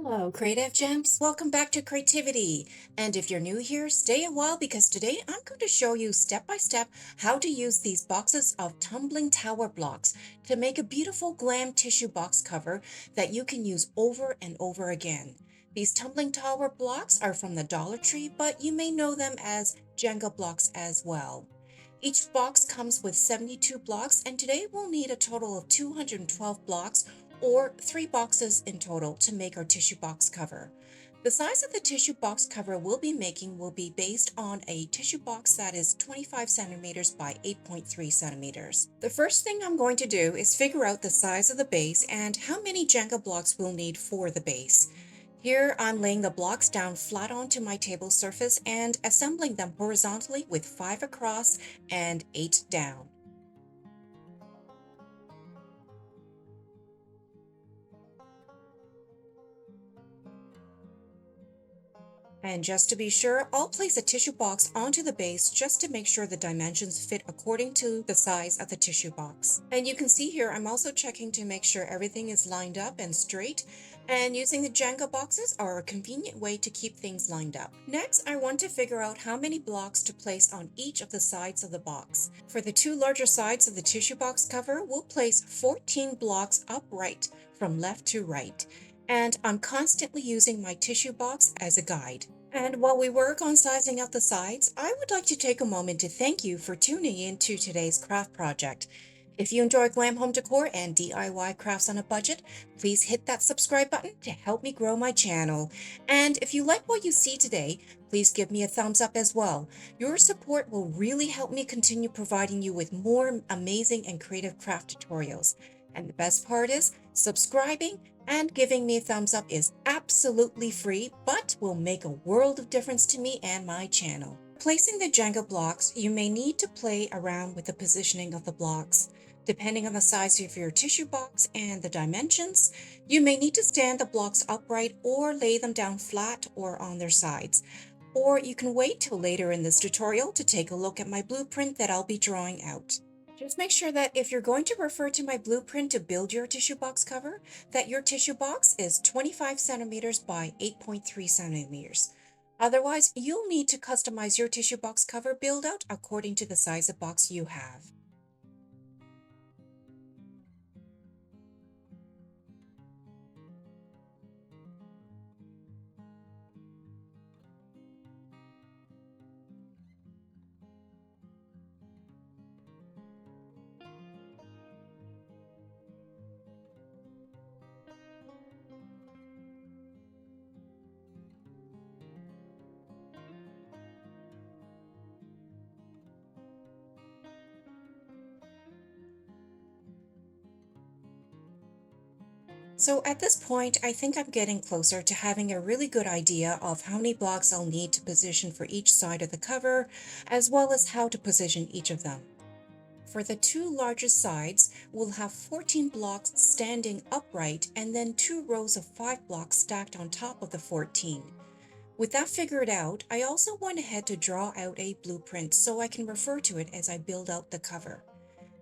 Hello, Creative Gems. Welcome back to Creativity. And if you're new here, stay a while because today I'm going to show you step by step how to use these boxes of tumbling tower blocks to make a beautiful glam tissue box cover that you can use over and over again. These tumbling tower blocks are from the Dollar Tree, but you may know them as jenga blocks as well. Each box comes with 72 blocks, and today we'll need a total of 212 blocks or 3 boxes in total to make our tissue box cover. The size of the tissue box cover we'll be making will be based on a tissue box that is 25 centimeters by 8.3 centimeters. The first thing I'm going to do is figure out the size of the base and how many jenga blocks we'll need for the base. Here I'm laying the blocks down flat onto my table surface and assembling them horizontally with 5 across and 8 down. And just to be sure, I'll place a tissue box onto the base just to make sure the dimensions fit according to the size of the tissue box. And you can see here, I'm also checking to make sure everything is lined up and straight. And using the Jenga boxes are a convenient way to keep things lined up. Next, I want to figure out how many blocks to place on each of the sides of the box. For the 2 larger sides of the tissue box cover, we'll place 14 blocks upright from left to right. And I'm constantly using my tissue box as a guide. And while we work on sizing out the sides, I would like to take a moment to thank you for tuning in to today's craft project. If you enjoy glam home decor and DIY crafts on a budget, please hit that subscribe button to help me grow my channel. And if you like what you see today, please give me a thumbs up as well. Your support will really help me continue providing you with more amazing and creative craft tutorials. And the best part is, subscribing and giving me a thumbs up is absolutely free, but will make a world of difference to me and my channel. Placing the Jenga blocks, you may need to play around with the positioning of the blocks. Depending on the size of your tissue box and the dimensions, you may need to stand the blocks upright or lay them down flat or on their sides. Or you can wait till later in this tutorial to take a look at my blueprint that I'll be drawing out. Just make sure that if you're going to refer to my blueprint to build your tissue box cover, that your tissue box is 25 centimeters by 8.3 centimeters. Otherwise, you'll need to customize your tissue box cover build out according to the size of box you have. So at this point, I think I'm getting closer to having a really good idea of how many blocks I'll need to position for each side of the cover, as well as how to position each of them. For the 2 largest sides, we'll have 14 blocks standing upright and then 2 rows of 5 blocks stacked on top of the 14. With that figured out, I also went ahead to draw out a blueprint so I can refer to it as I build out the cover.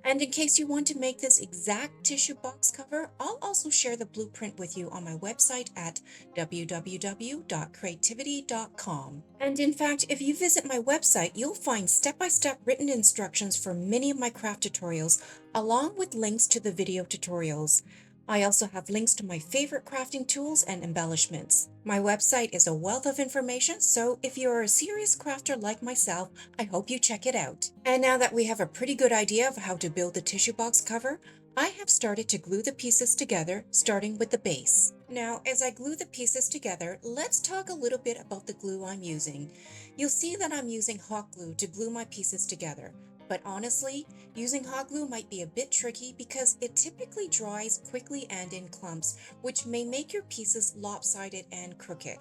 And in case you want to make this exact tissue box cover, I'll also share the blueprint with you on my website at www.creativdiy.com. And in fact, if you visit my website, you'll find step-by-step written instructions for many of my craft tutorials, along with links to the video tutorials. I also have links to my favorite crafting tools and embellishments. My website is a wealth of information, so if you're a serious crafter like myself, I hope you check it out. And now that we have a pretty good idea of how to build the tissue box cover, I have started to glue the pieces together, starting with the base. Now, as I glue the pieces together, let's talk a little bit about the glue I'm using. You'll see that I'm using hot glue to glue my pieces together. But honestly, using hot glue might be a bit tricky because it typically dries quickly and in clumps, which may make your pieces lopsided and crooked.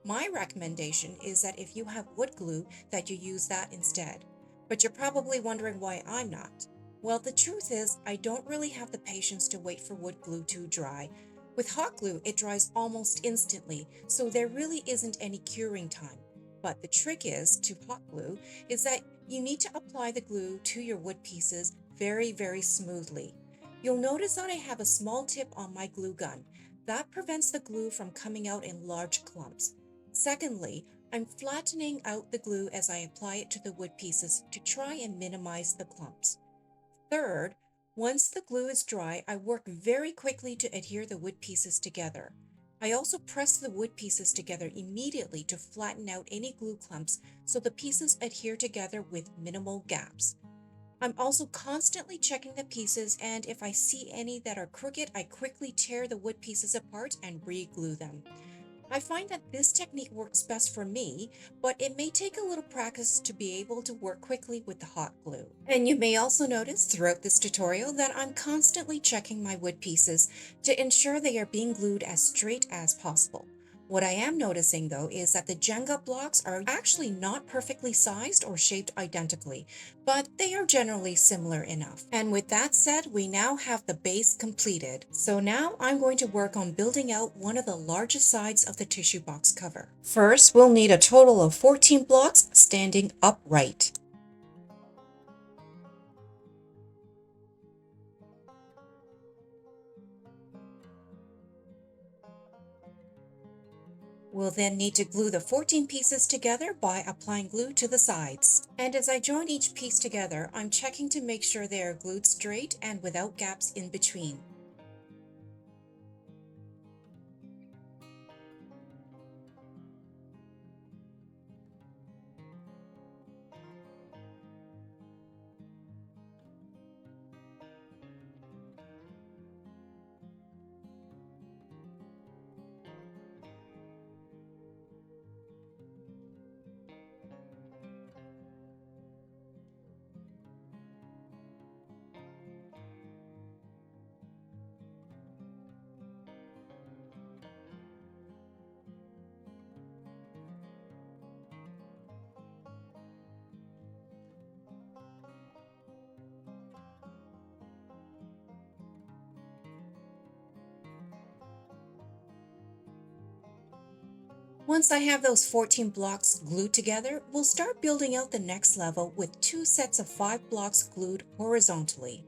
My recommendation is that if you have wood glue, that you use that instead. But you're probably wondering why I'm not. Well, the truth is, I don't really have the patience to wait for wood glue to dry. With hot glue, it dries almost instantly, so there really isn't any curing time. But the trick to hot glue is that you need to apply the glue to your wood pieces very, very smoothly. You'll notice that I have a small tip on my glue gun. That prevents the glue from coming out in large clumps. Secondly, I'm flattening out the glue as I apply it to the wood pieces to try and minimize the clumps. Third, once the glue is dry, I work very quickly to adhere the wood pieces together. I also press the wood pieces together immediately to flatten out any glue clumps so the pieces adhere together with minimal gaps. I'm also constantly checking the pieces, and if I see any that are crooked, I quickly tear the wood pieces apart and re-glue them. I find that this technique works best for me, but it may take a little practice to be able to work quickly with the hot glue. And you may also notice throughout this tutorial that I'm constantly checking my wood pieces to ensure they are being glued as straight as possible. What I am noticing though is that the Jenga blocks are actually not perfectly sized or shaped identically, but they are generally similar enough. And with that said, we now have the base completed. So now I'm going to work on building out one of the largest sides of the tissue box cover. First, we'll need a total of 14 blocks standing upright. We'll then need to glue the 14 pieces together by applying glue to the sides. And as I join each piece together, I'm checking to make sure they are glued straight and without gaps in between. Once I have those 14 blocks glued together, we'll start building out the next level with 2 sets of 5 blocks glued horizontally.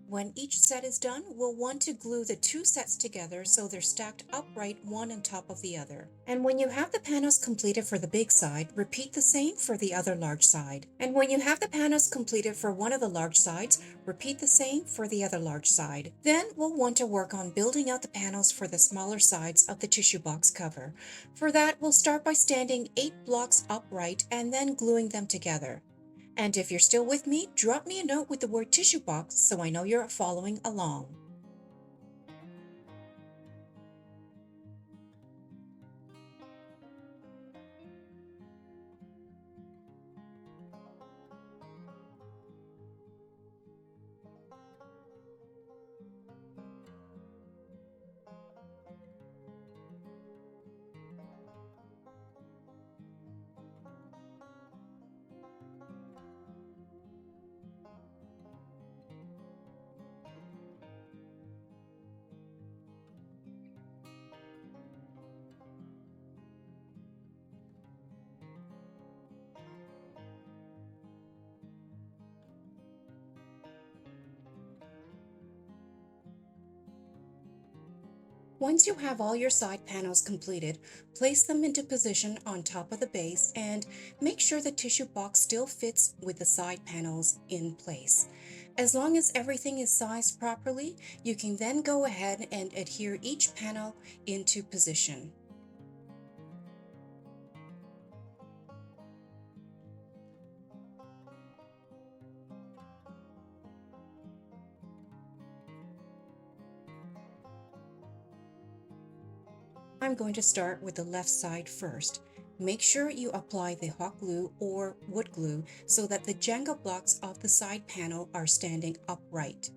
When each set is done, we'll want to glue the 2 sets together so they're stacked upright one on top of the other. And when you have the panels completed for the big side, repeat the same for the other large side. And when you have the panels completed for one of the large sides, repeat the same for the other large side. Then we'll want to work on building out the panels for the smaller sides of the tissue box cover. For that, we'll start by standing 8 blocks upright and then gluing them together. And if you're still with me, drop me a note with the word tissue box so I know you're following along. Once you have all your side panels completed, place them into position on top of the base and make sure the tissue box still fits with the side panels in place. As long as everything is sized properly, you can then go ahead and adhere each panel into position. I'm going to start with the left side first. Make sure you apply the hot glue or wood glue so that the Jenga blocks of the side panel are standing upright.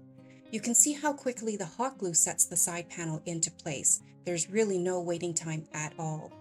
You can see how quickly the hot glue sets the side panel into place. There's really no waiting time at all.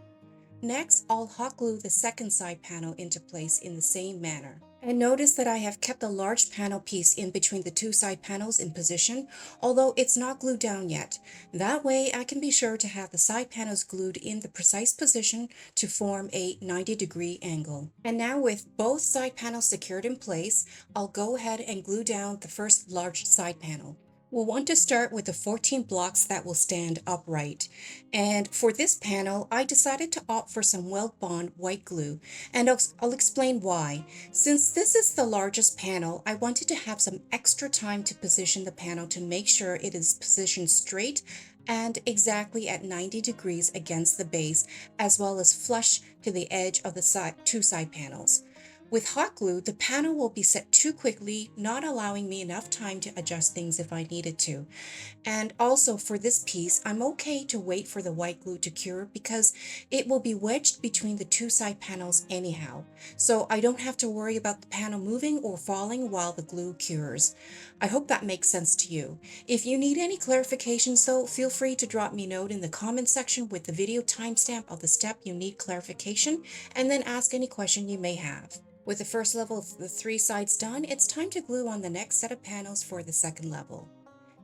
Next, I'll hot glue the second side panel into place in the same manner. And notice that I have kept the large panel piece in between the two side panels in position, although it's not glued down yet. That way I can be sure to have the side panels glued in the precise position to form a 90-degree angle. And now with both side panels secured in place, I'll go ahead and glue down the first large side panel. We'll want to start with the 14 blocks that will stand upright. And for this panel, I decided to opt for some Weld Bond white glue, and I'll explain why. Since this is the largest panel, I wanted to have some extra time to position the panel to make sure it is positioned straight and exactly at 90 degrees against the base, as well as flush to the edge of the two side panels. With hot glue, the panel will be set too quickly, not allowing me enough time to adjust things if I needed to. And also for this piece, I'm okay to wait for the white glue to cure because it will be wedged between the two side panels anyhow. So I don't have to worry about the panel moving or falling while the glue cures. I hope that makes sense to you. If you need any clarifications though, feel free to drop me a note in the comment section with the video timestamp of the step you need clarification, and then ask any question you may have. With the first level of the three sides done, it's time to glue on the next set of panels for the second level.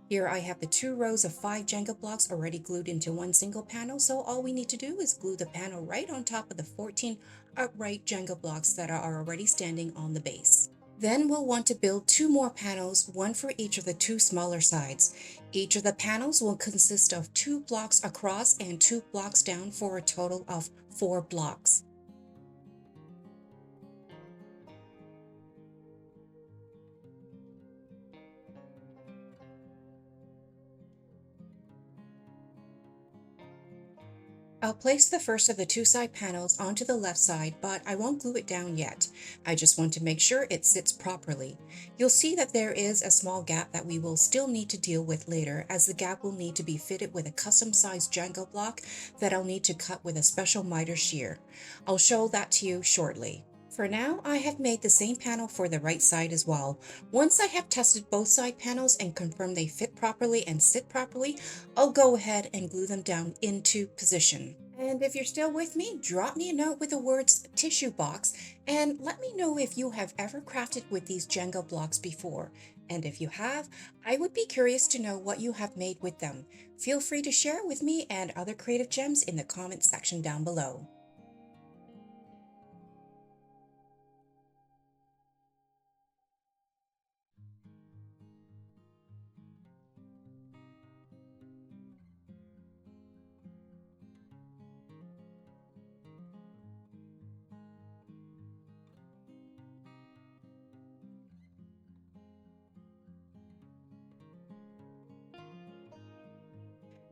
Here I have the 2 rows of 5 Jenga blocks already glued into one single panel, so all we need to do is glue the panel right on top of the 14 upright Jenga blocks that are already standing on the base. Then we'll want to build 2 more panels, one for each of the 2 smaller sides. Each of the panels will consist of 2 blocks across and 2 blocks down for a total of 4 blocks. I'll place the first of the 2 side panels onto the left side, but I won't glue it down yet. I just want to make sure it sits properly. You'll see that there is a small gap that we will still need to deal with later, as the gap will need to be fitted with a custom sized Jenga block that I'll need to cut with a special miter shear. I'll show that to you shortly. For now, I have made the same panel for the right side as well. Once I have tested both side panels and confirmed they fit properly and sit properly, I'll go ahead and glue them down into position. And if you're still with me, drop me a note with the words tissue box and let me know if you have ever crafted with these Jenga blocks before. And if you have, I would be curious to know what you have made with them. Feel free to share with me and other creative gems in the comments section down below.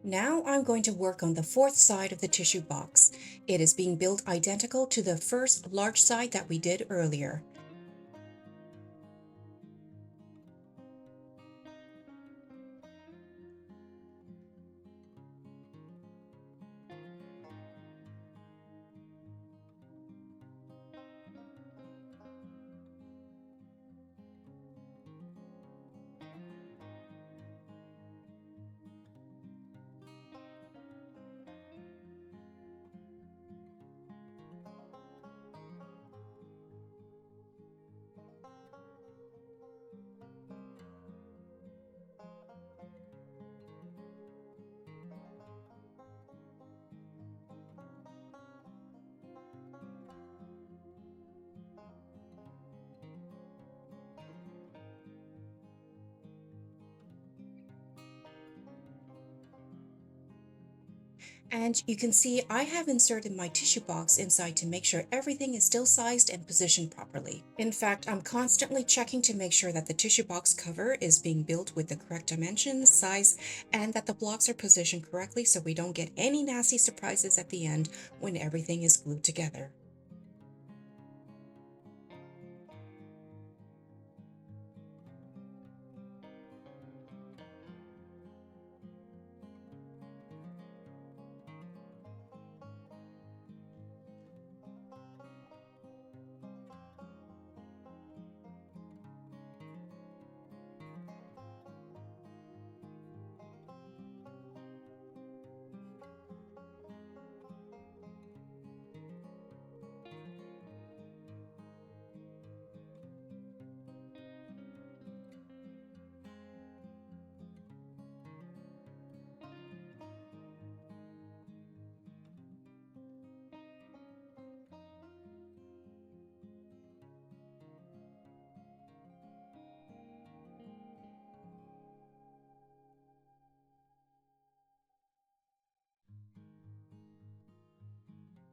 Now I'm going to work on the fourth side of the tissue box. It is being built identical to the first large side that we did earlier. And you can see I have inserted my tissue box inside to make sure everything is still sized and positioned properly. In fact, I'm constantly checking to make sure that the tissue box cover is being built with the correct dimensions, size, and that the blocks are positioned correctly so we don't get any nasty surprises at the end when everything is glued together.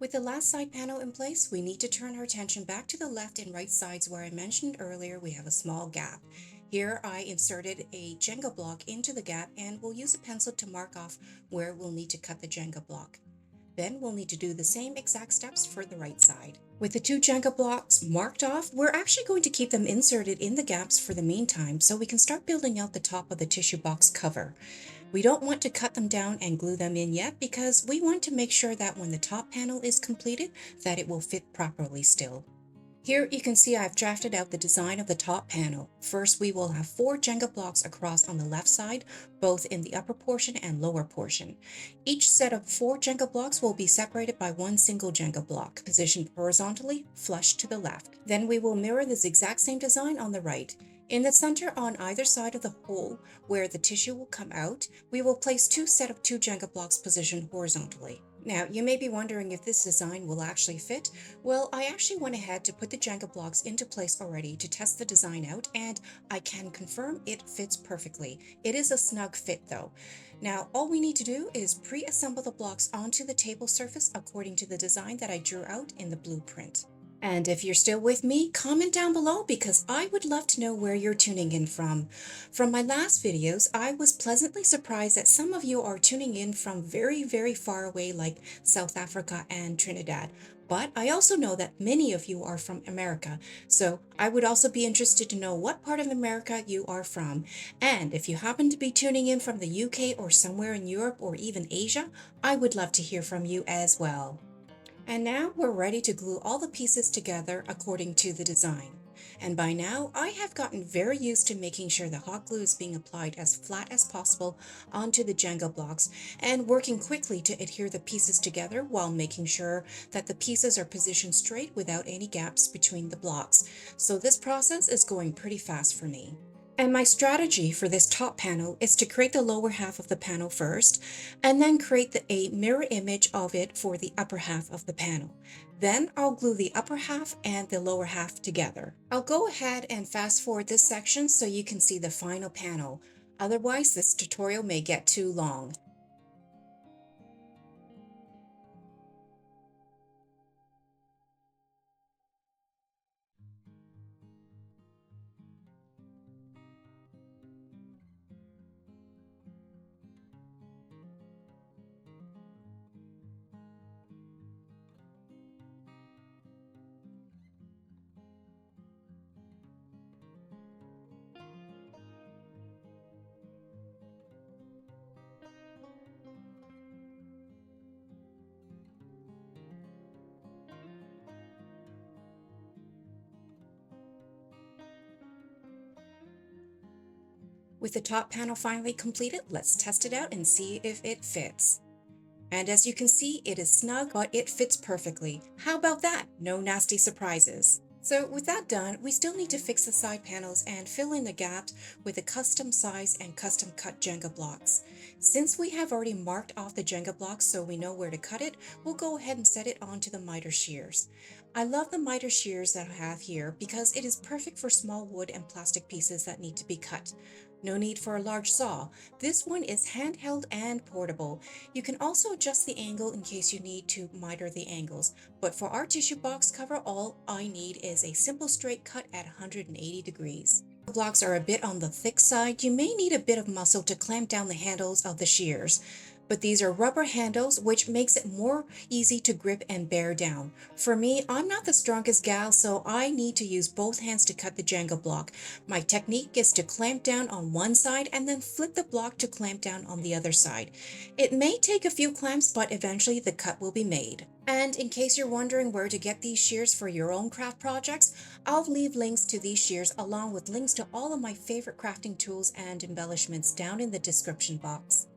With the last side panel in place, we need to turn our attention back to the left and right sides where I mentioned earlier we have a small gap. Here I inserted a jenga block into the gap and we'll use a pencil to mark off where we'll need to cut the jenga block. Then we'll need to do the same exact steps for the right side. With the two jenga blocks marked off, we're actually going to keep them inserted in the gaps for the meantime so we can start building out the top of the tissue box cover. We don't want to cut them down and glue them in yet because we want to make sure that when the top panel is completed that it will fit properly still. Here you can see I've drafted out the design of the top panel. First, we will have 4 Jenga blocks across on the left side, both in the upper portion and lower portion. Each set of 4 Jenga blocks will be separated by one single Jenga block, positioned horizontally, flush to the left. Then we will mirror this exact same design on the right. In the center on either side of the hole where the tissue will come out, we will place 2 sets of 2 Jenga blocks positioned horizontally. Now, you may be wondering if this design will actually fit. Well, I actually went ahead to put the Jenga blocks into place already to test the design out, and I can confirm it fits perfectly. It is a snug fit though. Now, all we need to do is pre-assemble the blocks onto the table surface according to the design that I drew out in the blueprint. And if you're still with me, comment down below because I would love to know where you're tuning in from. From my last videos, I was pleasantly surprised that some of you are tuning in from very, very far away like South Africa and Trinidad. But I also know that many of you are from America, so I would also be interested to know what part of America you are from. And if you happen to be tuning in from the UK or somewhere in Europe or even Asia, I would love to hear from you as well. And now we're ready to glue all the pieces together according to the design. And by now, I have gotten very used to making sure the hot glue is being applied as flat as possible onto the Jenga blocks and working quickly to adhere the pieces together while making sure that the pieces are positioned straight without any gaps between the blocks. So this process is going pretty fast for me. And my strategy for this top panel is to create the lower half of the panel first, and then create a mirror image of it for the upper half of the panel. Then I'll glue the upper half and the lower half together. I'll go ahead and fast forward this section so you can see the final panel. Otherwise, this tutorial may get too long. With the top panel finally completed, let's test it out and see if it fits. And as you can see, it is snug, but it fits perfectly. How about that? No nasty surprises. So with that done, we still need to fix the side panels and fill in the gaps with the custom size and custom cut Jenga blocks. Since we have already marked off the Jenga blocks so we know where to cut it, we'll go ahead and set it onto the miter shears. I love the miter shears that I have here because it is perfect for small wood and plastic pieces that need to be cut. No need for a large saw. This one is handheld and portable. You can also adjust the angle in case you need to miter the angles. But for our tissue box cover, all I need is a simple straight cut at 180 degrees. The blocks are a bit on the thick side. You may need a bit of muscle to clamp down the handles of the shears. But these are rubber handles, which makes it more easy to grip and bear down. For me, I'm not the strongest gal, so I need to use both hands to cut the Jenga block. My technique is to clamp down on one side and then flip the block to clamp down on the other side. It may take a few clamps, but eventually the cut will be made. And in case you're wondering where to get these shears for your own craft projects, I'll leave links to these shears along with links to all of my favorite crafting tools and embellishments down in the description box.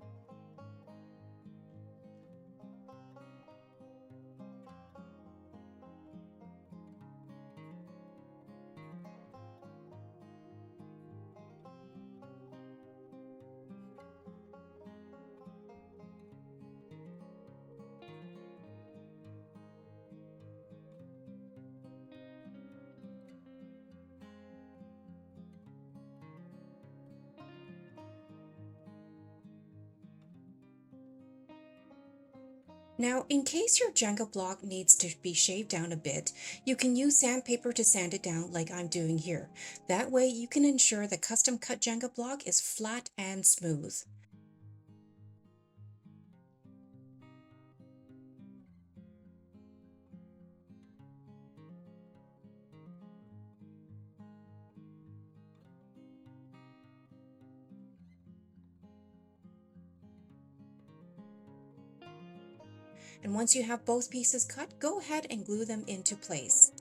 Now, in case your Jenga block needs to be shaved down a bit, you can use sandpaper to sand it down like I'm doing here. That way you can ensure the custom cut Jenga block is flat and smooth. And once you have both pieces cut, go ahead and glue them into place.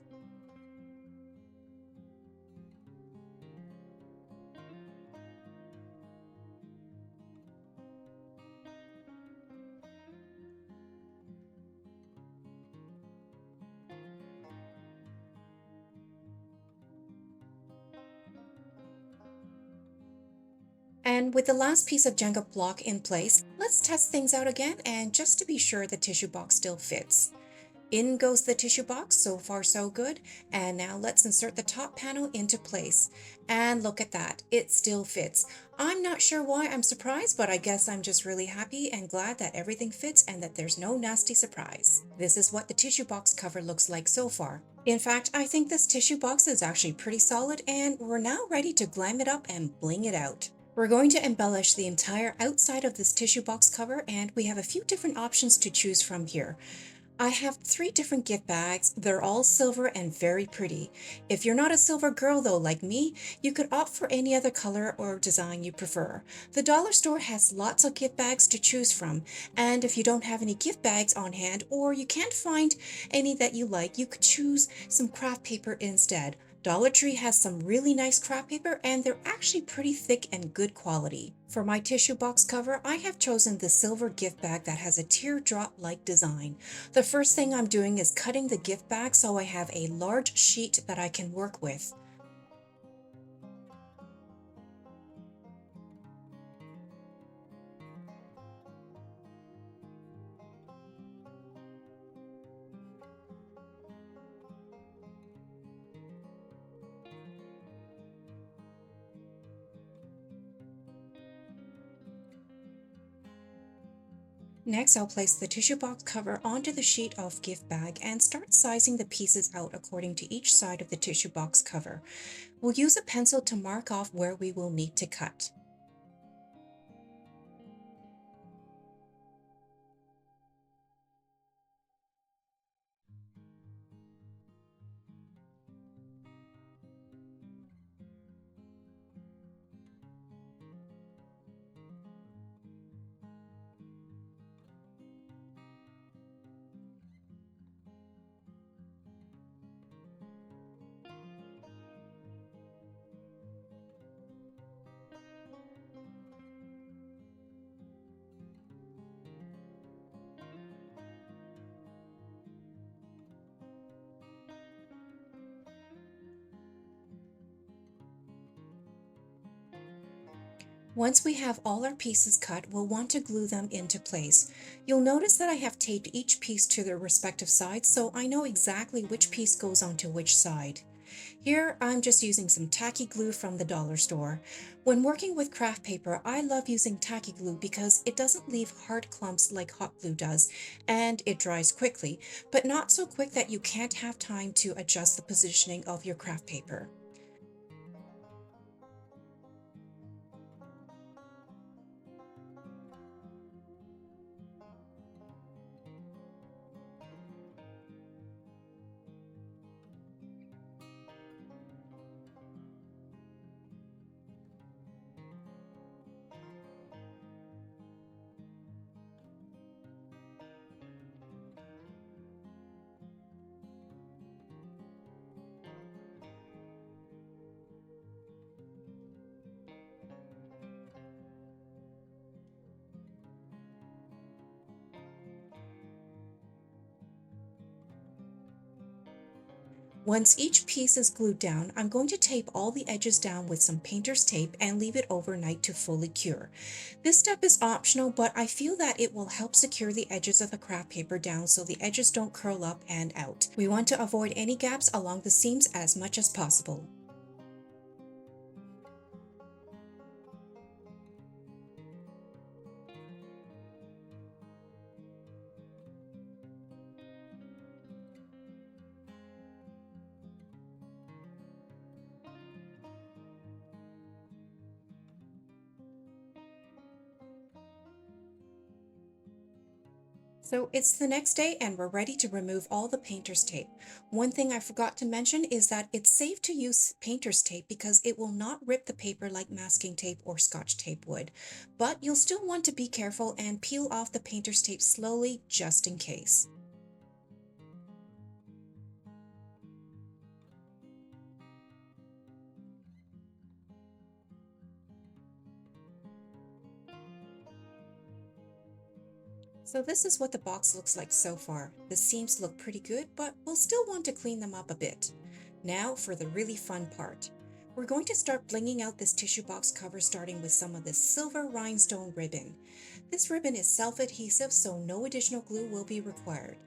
And with the last piece of Jenga block in place, let's test things out again and just to be sure the tissue box still fits. In goes the tissue box, so far so good. And now let's insert the top panel into place. And look at that, it still fits. I'm not sure why I'm surprised, but I guess I'm just really happy and glad that everything fits and that there's no nasty surprise. This is what the tissue box cover looks like so far. In fact, I think this tissue box is actually pretty solid and we're now ready to glam it up and bling it out. We're going to embellish the entire outside of this tissue box cover and we have a few different options to choose from here. I have 3 different gift bags. They're all silver and very pretty. If you're not a silver girl though like me, you could opt for any other color or design you prefer. The dollar store has lots of gift bags to choose from, and if you don't have any gift bags on hand or you can't find any that you like, you could choose some craft paper instead. Dollar Tree has some really nice craft paper and they're actually pretty thick and good quality. For my tissue box cover, I have chosen the silver gift bag that has a teardrop-like design. The first thing I'm doing is cutting the gift bag so I have a large sheet that I can work with. Next, I'll place the tissue box cover onto the sheet of gift bag and start sizing the pieces out according to each side of the tissue box cover. We'll use a pencil to mark off where we will need to cut. Once we have all our pieces cut, we'll want to glue them into place. You'll notice that I have taped each piece to their respective sides so I know exactly which piece goes onto which side. Here, I'm just using some tacky glue from the dollar store. When working with craft paper, I love using tacky glue because it doesn't leave hard clumps like hot glue does, and it dries quickly, but not so quick that you can't have time to adjust the positioning of your craft paper. Once each piece is glued down, I'm going to tape all the edges down with some painter's tape and leave it overnight to fully cure. This step is optional, but I feel that it will help secure the edges of the craft paper down so the edges don't curl up and out. We want to avoid any gaps along the seams as much as possible. So it's the next day and we're ready to remove all the painter's tape. One thing I forgot to mention is that it's safe to use painter's tape because it will not rip the paper like masking tape or scotch tape would. But you'll still want to be careful and peel off the painter's tape slowly just in case. So this is what the box looks like so far. The seams look pretty good, but we'll still want to clean them up a bit. Now for the really fun part. We're going to start blinging out this tissue box cover starting with some of this silver rhinestone ribbon. This ribbon is self-adhesive, so no additional glue will be required.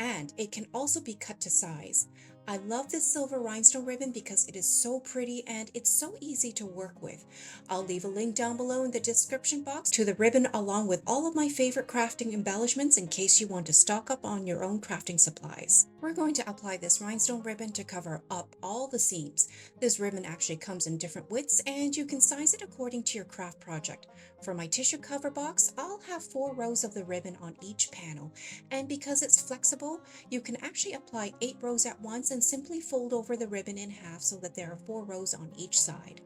And it can also be cut to size. I love this silver rhinestone ribbon because it is so pretty and it's so easy to work with. I'll leave a link down below in the description box to the ribbon along with all of my favorite crafting embellishments in case you want to stock up on your own crafting supplies. We're going to apply this rhinestone ribbon to cover up all the seams. This ribbon actually comes in different widths and you can size it according to your craft project. For my tissue cover box, I'll have 4 rows of the ribbon on each panel, and because it's flexible, you can actually apply 8 rows at once and simply fold over the ribbon in half so that there are 4 rows on each side.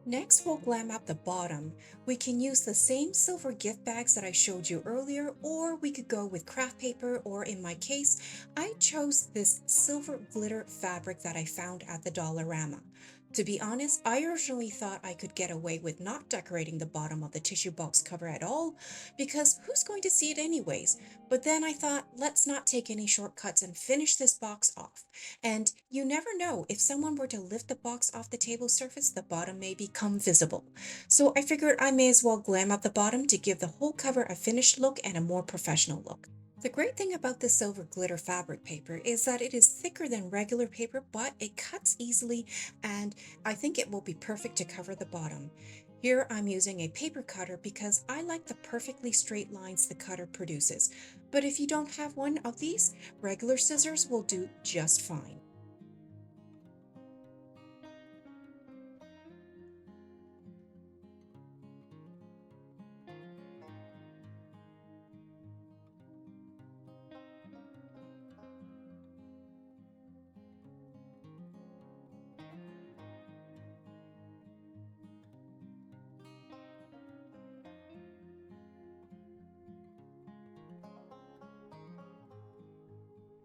Next, we'll glam up the bottom. We can use the same silver gift bags that I showed you earlier, or we could go with craft paper, or in my case, I chose this silver glitter fabric that I found at the Dollarama. To be honest, I originally thought I could get away with not decorating the bottom of the tissue box cover at all, because who's going to see it anyways? But then I thought, let's not take any shortcuts and finish this box off. And you never know, if someone were to lift the box off the table surface, the bottom may become visible. So I figured I may as well glam up the bottom to give the whole cover a finished look and a more professional look. The great thing about this silver glitter fabric paper is that it is thicker than regular paper, but it cuts easily, and I think it will be perfect to cover the bottom. Here I'm using a paper cutter because I like the perfectly straight lines the cutter produces. But if you don't have one of these, regular scissors will do just fine.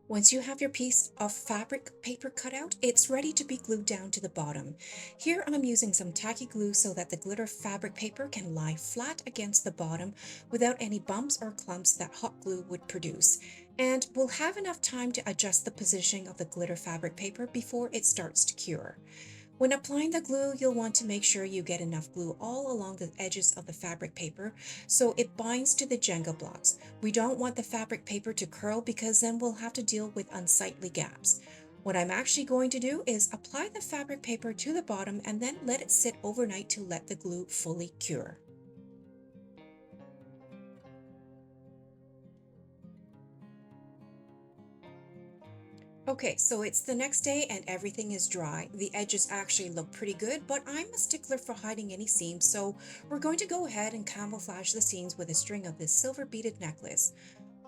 Once you have your piece of fabric paper cut out, it's ready to be glued down to the bottom. Here I'm using some tacky glue so that the glitter fabric paper can lie flat against the bottom without any bumps or clumps that hot glue would produce. And we'll have enough time to adjust the positioning of the glitter fabric paper before it starts to cure. When applying the glue, you'll want to make sure you get enough glue all along the edges of the fabric paper so it binds to the Jenga blocks. We don't want the fabric paper to curl because then we'll have to deal with unsightly gaps. What I'm actually going to do is apply the fabric paper to the bottom and then let it sit overnight to let the glue fully cure. Okay, so it's the next day and everything is dry. The edges actually look pretty good, but I'm a stickler for hiding any seams, so we're going to go ahead and camouflage the seams with a string of this silver beaded necklace.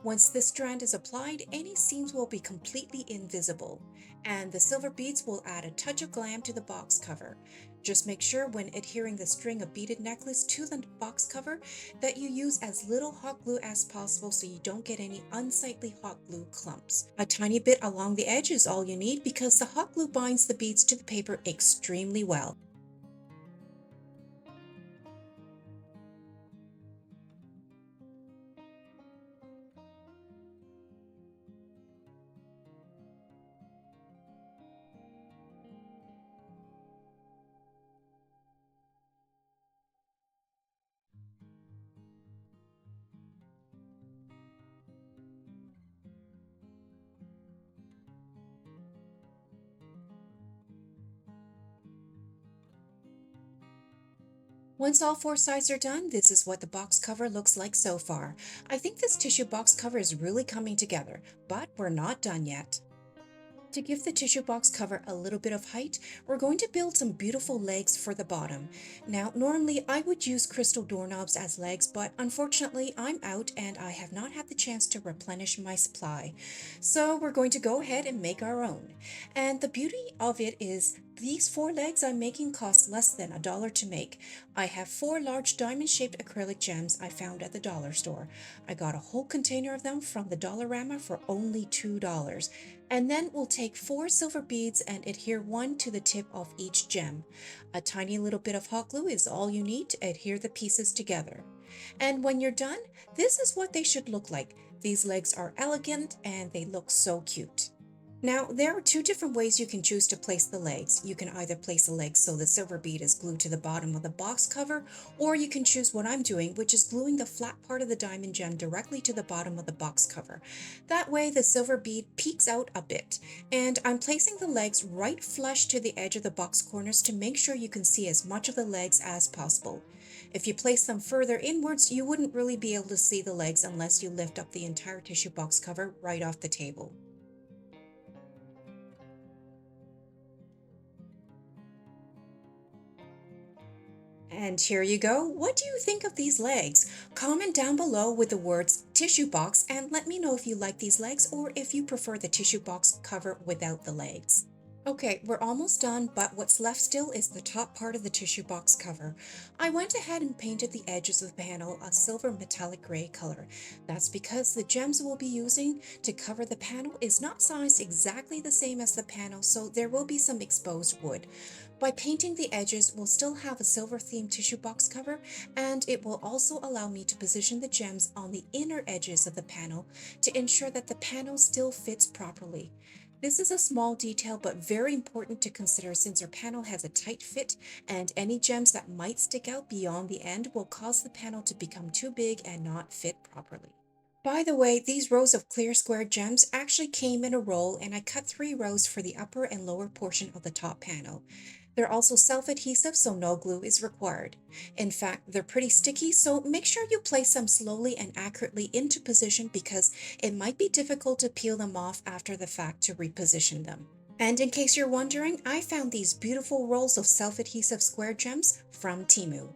Once this strand is applied, any seams will be completely invisible, and the silver beads will add a touch of glam to the box cover. Just make sure when adhering the string of beaded necklace to the box cover that you use as little hot glue as possible so you don't get any unsightly hot glue clumps. A tiny bit along the edge is all you need because the hot glue binds the beads to the paper extremely well. Once all four sides are done, this is what the box cover looks like so far. I think this tissue box cover is really coming together, but we're not done yet. To give the tissue box cover a little bit of height, we're going to build some beautiful legs for the bottom. Now, normally I would use crystal doorknobs as legs, but unfortunately I'm out and I have not had the chance to replenish my supply. So we're going to go ahead and make our own. And the beauty of it is these four legs I'm making cost less than $1 to make. I have four large diamond-shaped acrylic gems I found at the dollar store. I got a whole container of them from the Dollarama for only $2. And then we'll take four silver beads and adhere one to the tip of each gem. A tiny little bit of hot glue is all you need to adhere the pieces together. And when you're done, this is what they should look like. These legs are elegant and they look so cute. Now, there are two different ways you can choose to place the legs. You can either place the legs so the silver bead is glued to the bottom of the box cover, or you can choose what I'm doing, which is gluing the flat part of the diamond gem directly to the bottom of the box cover. That way, the silver bead peeks out a bit. And I'm placing the legs right flush to the edge of the box corners to make sure you can see as much of the legs as possible. If you place them further inwards, you wouldn't really be able to see the legs unless you lift up the entire tissue box cover right off the table. And here you go. What do you think of these legs? Comment down below with the words tissue box and let me know if you like these legs or if you prefer the tissue box cover without the legs. Okay, we're almost done, but what's left still is the top part of the tissue box cover. I went ahead and painted the edges of the panel a silver metallic gray color. That's because the gems we'll be using to cover the panel is not sized exactly the same as the panel, so there will be some exposed wood. By painting the edges, we'll still have a silver themed tissue box cover, and it will also allow me to position the gems on the inner edges of the panel to ensure that the panel still fits properly. This is a small detail but very important to consider since our panel has a tight fit and any gems that might stick out beyond the end will cause the panel to become too big and not fit properly. By the way, these rows of clear square gems actually came in a roll and I cut 3 rows for the upper and lower portion of the top panel. They're also self-adhesive so no glue is required. In fact, they're pretty sticky so make sure you place them slowly and accurately into position because it might be difficult to peel them off after the fact to reposition them. And in case you're wondering, I found these beautiful rolls of self-adhesive square gems from TEMU.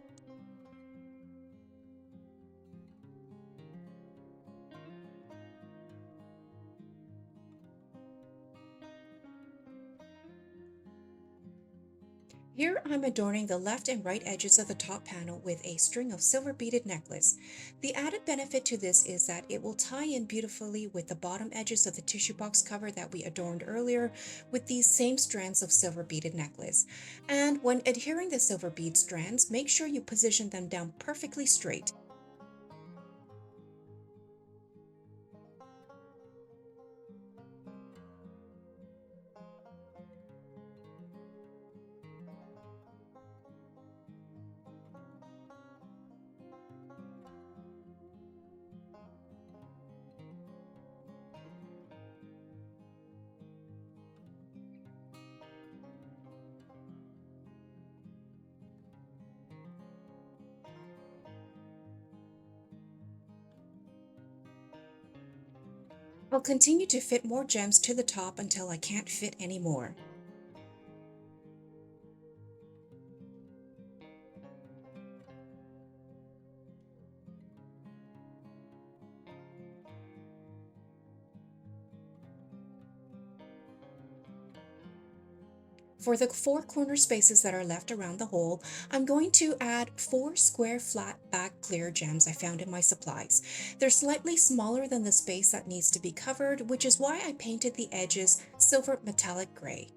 Here I'm adorning the left and right edges of the top panel with a string of silver beaded necklace. The added benefit to this is that it will tie in beautifully with the bottom edges of the tissue box cover that we adorned earlier with these same strands of silver beaded necklace. And when adhering the silver bead strands, make sure you position them down perfectly straight. I'll continue to fit more gems to the top until I can't fit any more. For the four corner spaces that are left around the hole, I'm going to add four square flat back clear gems I found in my supplies. They're slightly smaller than the space that needs to be covered, which is why I painted the edges silver metallic gray.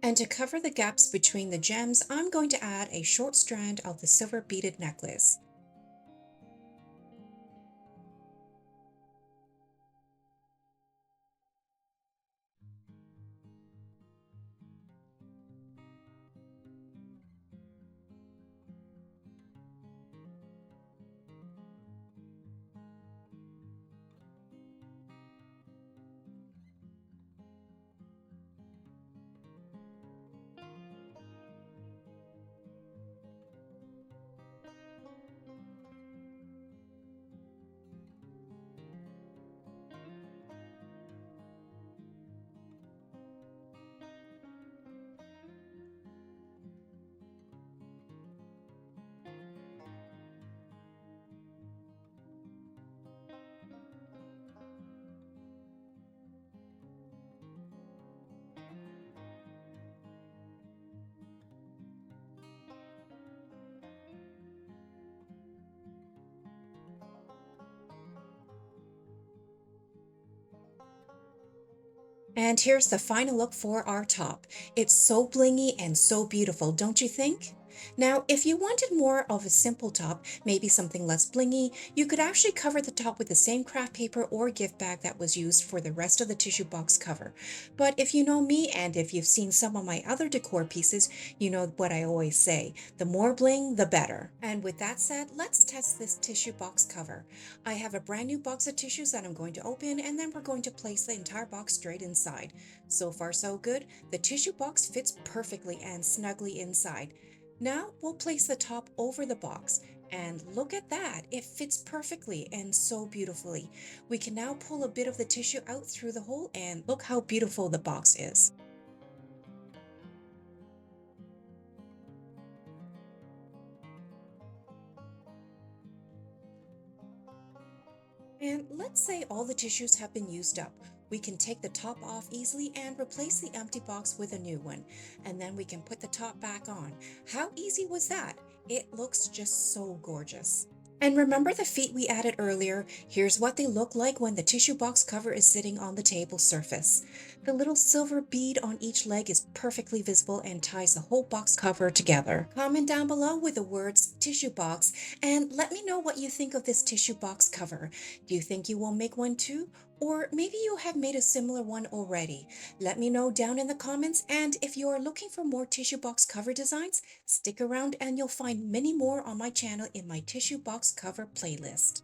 And to cover the gaps between the gems, I'm going to add a short strand of the silver beaded necklace. And here's the final look for our top. It's so blingy and so beautiful, don't you think? Now, if you wanted more of a simple top, maybe something less blingy, you could actually cover the top with the same craft paper or gift bag that was used for the rest of the tissue box cover. But if you know me and if you've seen some of my other decor pieces, you know what I always say, the more bling, the better. And with that said, let's test this tissue box cover. I have a brand new box of tissues that I'm going to open, and then we're going to place the entire box straight inside. So far so good. The tissue box fits perfectly and snugly inside. Now we'll place the top over the box, and look at that, it fits perfectly and so beautifully. We can now pull a bit of the tissue out through the hole, and look how beautiful the box is. And let's say all the tissues have been used up. We can take the top off easily and replace the empty box with a new one. And then we can put the top back on. How easy was that? It looks just so gorgeous. And remember the feet we added earlier? Here's what they look like when the tissue box cover is sitting on the table surface. The little silver bead on each leg is perfectly visible and ties the whole box cover together. Comment down below with the words tissue box and let me know what you think of this tissue box cover. Do you think you will make one too? Or maybe you have made a similar one already. Let me know down in the comments, and if you are looking for more tissue box cover designs, stick around and you'll find many more on my channel in my tissue box cover playlist.